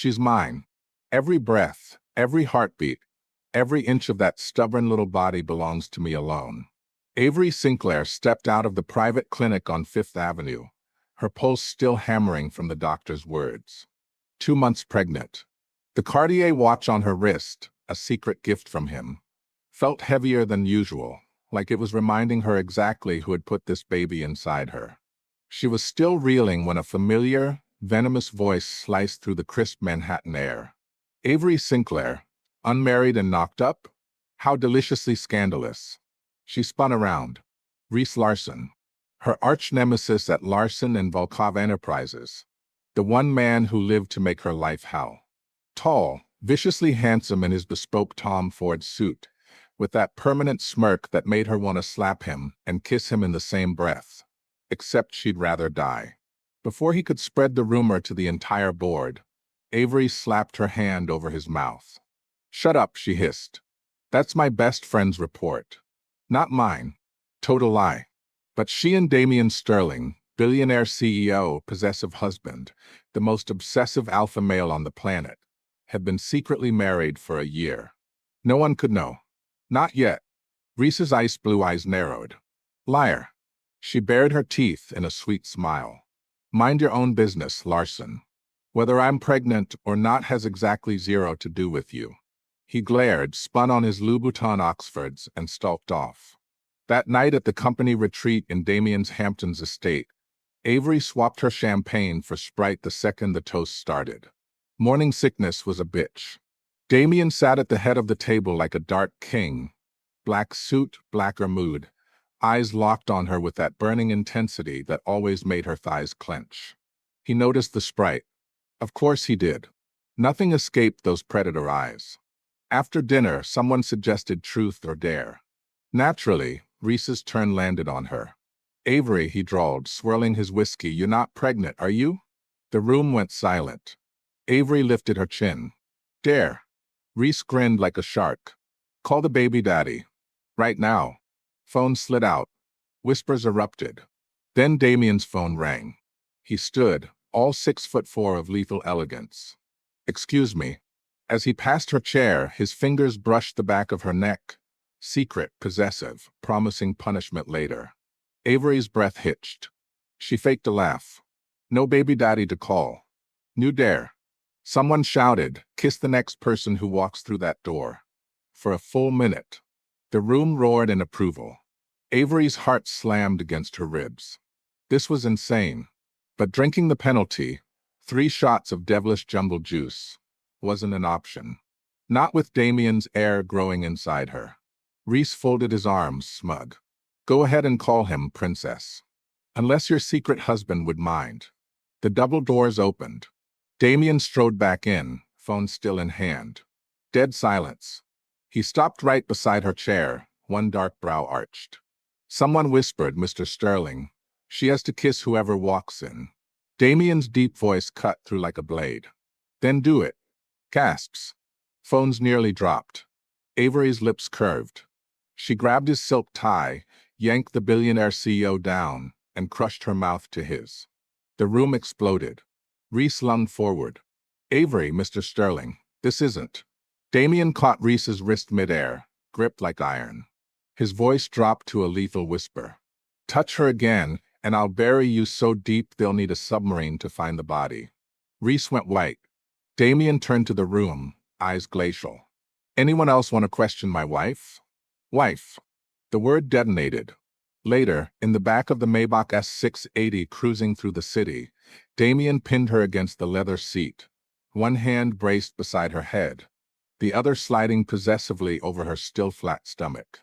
She's mine. Every breath, every heartbeat, every inch of that stubborn little body belongs to me alone. Avery Sinclair stepped out of the private clinic on Fifth Avenue, her pulse still hammering from the doctor's words. 2 months pregnant. The Cartier watch on her wrist, a secret gift from him, felt heavier than usual, like it was reminding her exactly who had put this baby inside her. She was still reeling when a familiar, venomous voice sliced through the crisp Manhattan air. Avery Sinclair, unmarried and knocked up? How deliciously scandalous. She spun around. Reese Larson, her arch-nemesis at Larson and Volkov Enterprises, the one man who lived to make her life hell. Tall, viciously handsome in his bespoke Tom Ford suit, with that permanent smirk that made her want to slap him and kiss him in the same breath. Except she'd rather die. Before he could spread the rumor to the entire board, Avery slapped her hand over his mouth. "Shut up," she hissed. "That's my best friend's report. Not mine. Total lie." But she and Damian Sterling, billionaire CEO, possessive husband, the most obsessive alpha male on the planet, had been secretly married for a year. No one could know. Not yet. Reese's ice blue eyes narrowed. "Liar." She bared her teeth in a sweet smile. "Mind your own business, Larson. Whether I'm pregnant or not has exactly zero to do with you." He glared, spun on his Louboutin Oxfords, and stalked off. That night at the company retreat in Damian's Hamptons estate, Avery swapped her champagne for Sprite the second the toast started. Morning sickness was a bitch. Damian sat at the head of the table like a dark king. Black suit, blacker mood, eyes locked on her with that burning intensity that always made her thighs clench. He noticed the Sprite. Of course he did. Nothing escaped those predator eyes. After dinner, someone suggested truth or dare. Naturally, Reese's turn landed on her. "Avery," he drawled, swirling his whiskey, "you're not pregnant, are you?" The room went silent. Avery lifted her chin. "Dare." Reese grinned like a shark. "Call the baby daddy. Right now." Phone slid out. Whispers erupted. Then Damian's phone rang. He stood, all 6'4" of lethal elegance. "Excuse me." As he passed her chair, his fingers brushed the back of her neck. Secret, possessive, promising punishment later. Avery's breath hitched. She faked a laugh. "No baby daddy to call. New dare." Someone shouted, "Kiss the next person who walks through that door." For a full minute, the room roared in approval. Avery's heart slammed against her ribs. This was insane. But drinking the penalty, 3 shots of devilish jumble juice, wasn't an option. Not with Damian's heir growing inside her. Reese folded his arms, smug. "Go ahead and call him, princess. Unless your secret husband would mind." The double doors opened. Damian strode back in, phone still in hand. Dead silence. He stopped right beside her chair, one dark brow arched. Someone whispered, "Mr. Sterling, she has to kiss whoever walks in." Damian's deep voice cut through like a blade. "Then do it." Gasps. Phones nearly dropped. Avery's lips curved. She grabbed his silk tie, yanked the billionaire CEO down, and crushed her mouth to his. The room exploded. Reese lunged forward. "Avery, Mr. Sterling, this isn't." Damian caught Reese's wrist midair, gripped like iron. His voice dropped to a lethal whisper. "Touch her again, and I'll bury you so deep they'll need a submarine to find the body." Reese went white. Damian turned to the room, eyes glacial. "Anyone else want to question my wife?" Wife. The word detonated. Later, in the back of the Maybach S680 cruising through the city, Damian pinned her against the leather seat, one hand braced beside her head, the other sliding possessively over her still flat stomach.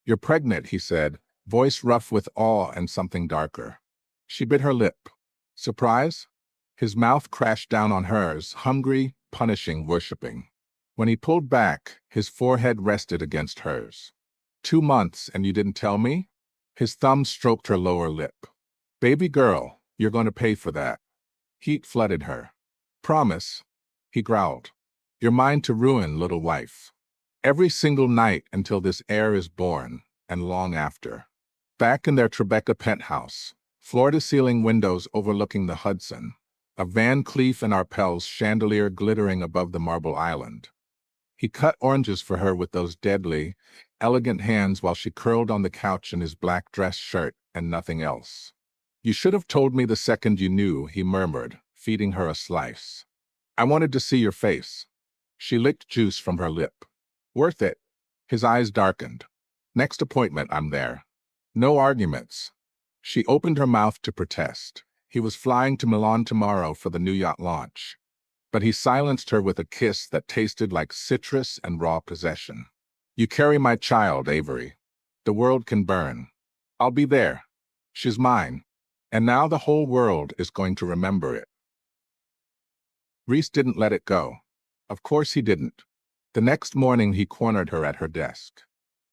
"You're pregnant," he said, voice rough with awe and something darker. She bit her lip. Surprise? His mouth crashed down on hers, hungry, punishing, worshipping. When he pulled back, his forehead rested against hers. 2 months and you didn't tell me?" His thumb stroked her lower lip. "Baby girl, you're going to pay for that." Heat flooded her. "Promise." He growled. "You're mine to ruin, little wife. Every single night until this heir is born, and long after." Back in their Tribeca penthouse, floor-to-ceiling windows overlooking the Hudson, a Van Cleef and Arpels chandelier glittering above the marble island. He cut oranges for her with those deadly, elegant hands while she curled on the couch in his black dress shirt and nothing else. "You should have told me the second you knew," he murmured, feeding her a slice. "I wanted to see your face." She licked juice from her lip. "Worth it." His eyes darkened. "Next appointment, I'm there. No arguments." She opened her mouth to protest. He was flying to Milan tomorrow for the new yacht launch. But he silenced her with a kiss that tasted like citrus and raw possession. "You carry my child, Avery. The world can burn. I'll be there. She's mine. And now the whole world is going to remember it." Reese didn't let it go. Of course he didn't. The next morning he cornered her at her desk.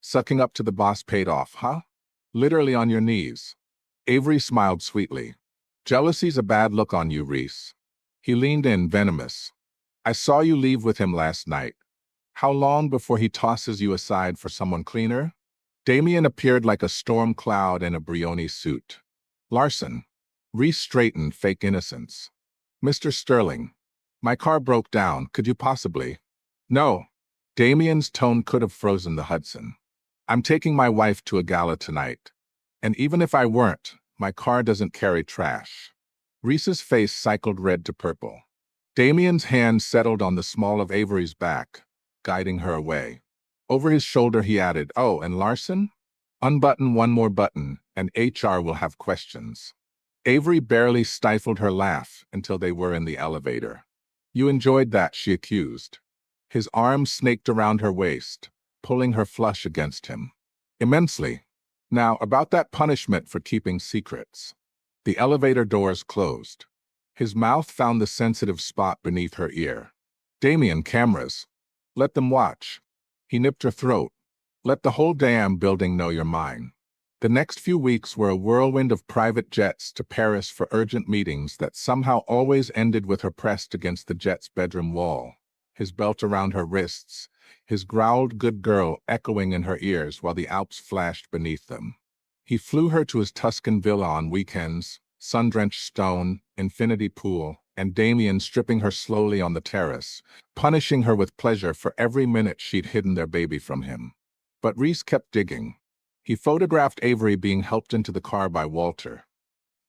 "Sucking up to the boss paid off, huh? Literally on your knees." Avery smiled sweetly. "Jealousy's a bad look on you, Reese." He leaned in, venomous. "I saw you leave with him last night. How long before he tosses you aside for someone cleaner?" Damien appeared like a storm cloud in a Brioni suit. "Larson." Reese straightened, fake innocence. "Mr. Sterling, my car broke down. Could you possibly—" "No." Damien's tone could have frozen the Hudson. "I'm taking my wife to a gala tonight. And even if I weren't, my car doesn't carry trash." Reese's face cycled red to purple. Damien's hand settled on the small of Avery's back, guiding her away. Over his shoulder he added, "Oh, and Larson? Unbutton one more button, and HR will have questions." Avery barely stifled her laugh until they were in the elevator. "You enjoyed that," she accused. His arm snaked around her waist, pulling her flush against him. "Immensely. Now, about that punishment for keeping secrets." The elevator doors closed. His mouth found the sensitive spot beneath her ear. "Damien, cameras. Let them watch." He nipped her throat. "Let the whole damn building know you're mine." The next few weeks were a whirlwind of private jets to Paris for urgent meetings that somehow always ended with her pressed against the jet's bedroom wall, his belt around her wrists, his growled "good girl" echoing in her ears while the Alps flashed beneath them. He flew her to his Tuscan villa on weekends, sun-drenched stone, infinity pool, and Damien stripping her slowly on the terrace, punishing her with pleasure for every minute she'd hidden their baby from him. But Reese kept digging. He photographed Avery being helped into the car by Walter,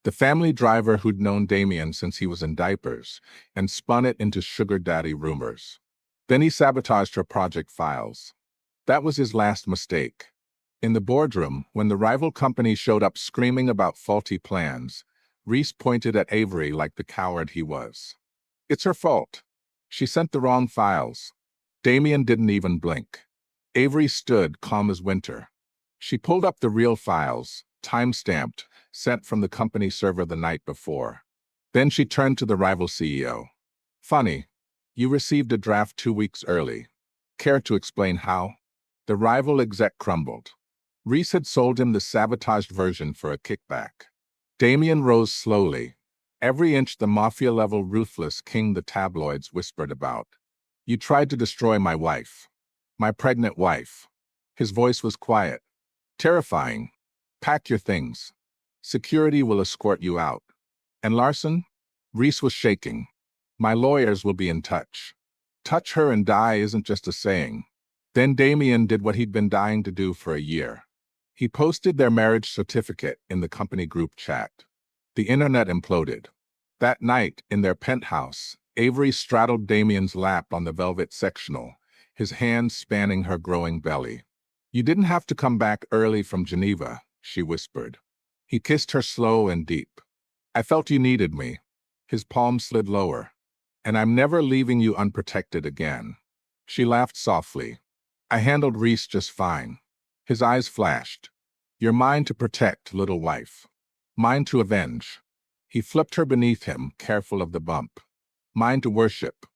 the family driver who'd known Damien since he was in diapers, and spun it into sugar daddy rumors. Then he sabotaged her project files. That was his last mistake. In the boardroom, when the rival company showed up screaming about faulty plans, Reese pointed at Avery like the coward he was. "It's her fault. She sent the wrong files." Damien didn't even blink. Avery stood, calm as winter. She pulled up the real files, time-stamped, sent from the company server the night before. Then she turned to the rival CEO. "Funny. You received a draft 2 weeks early. Care to explain how?" The rival exec crumbled. Reese had sold him the sabotaged version for a kickback. Damien rose slowly. Every inch the mafia-level ruthless king the tabloids whispered about. "You tried to destroy my wife. My pregnant wife." His voice was quiet. "Terrifying. Pack your things. Security will escort you out." "And Larson?" Reese was shaking. "My lawyers will be in touch." Touch her and die isn't just a saying. Then Damien did what he'd been dying to do for a year. He posted their marriage certificate in the company group chat. The internet imploded. That night, in their penthouse, Avery straddled Damien's lap on the velvet sectional, his hands spanning her growing belly. "You didn't have to come back early from Geneva," she whispered. He kissed her slow and deep. "I felt you needed me." His palm slid lower. "And I'm never leaving you unprotected again." She laughed softly. "I handled Reese just fine." His eyes flashed. "You're mine to protect, little wife. Mine to avenge." He flipped her beneath him, careful of the bump. "Mine to worship."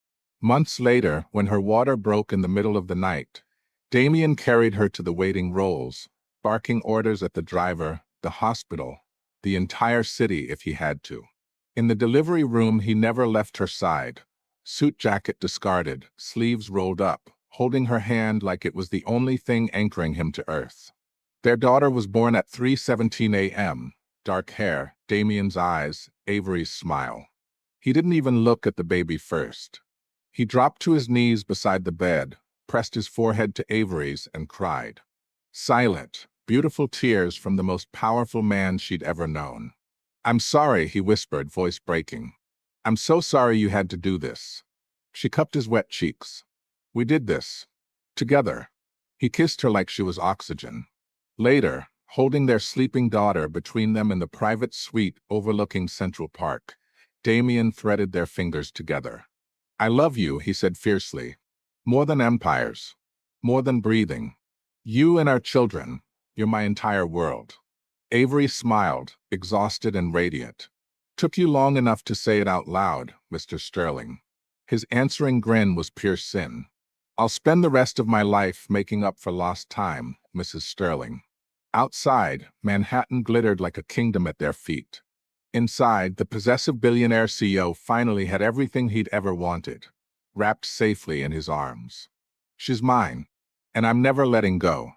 Months later, when her water broke in the middle of the night, Damien carried her to the waiting rolls, barking orders at the driver, the hospital, the entire city if he had to. In the delivery room, he never left her side, suit jacket discarded, sleeves rolled up, holding her hand like it was the only thing anchoring him to earth. Their daughter was born at 3:17 a.m., dark hair, Damien's eyes, Avery's smile. He didn't even look at the baby first. He dropped to his knees beside the bed, pressed his forehead to Avery's, and cried. Silent, beautiful tears from the most powerful man she'd ever known. I'm sorry, he whispered, voice breaking. I'm so sorry you had to do this. She cupped his wet cheeks. We did this. Together. He kissed her like she was oxygen. Later, holding their sleeping daughter between them in the private suite overlooking Central Park, Damien threaded their fingers together. I love you, he said fiercely. More than empires. More than breathing. You and our children. You're my entire world. Avery smiled, exhausted and radiant. Took you long enough to say it out loud, Mr. Sterling. His answering grin was pure sin. I'll spend the rest of my life making up for lost time, Mrs. Sterling. Outside, Manhattan glittered like a kingdom at their feet. Inside, the possessive billionaire CEO finally had everything he'd ever wanted, wrapped safely in his arms. She's mine, and I'm never letting go.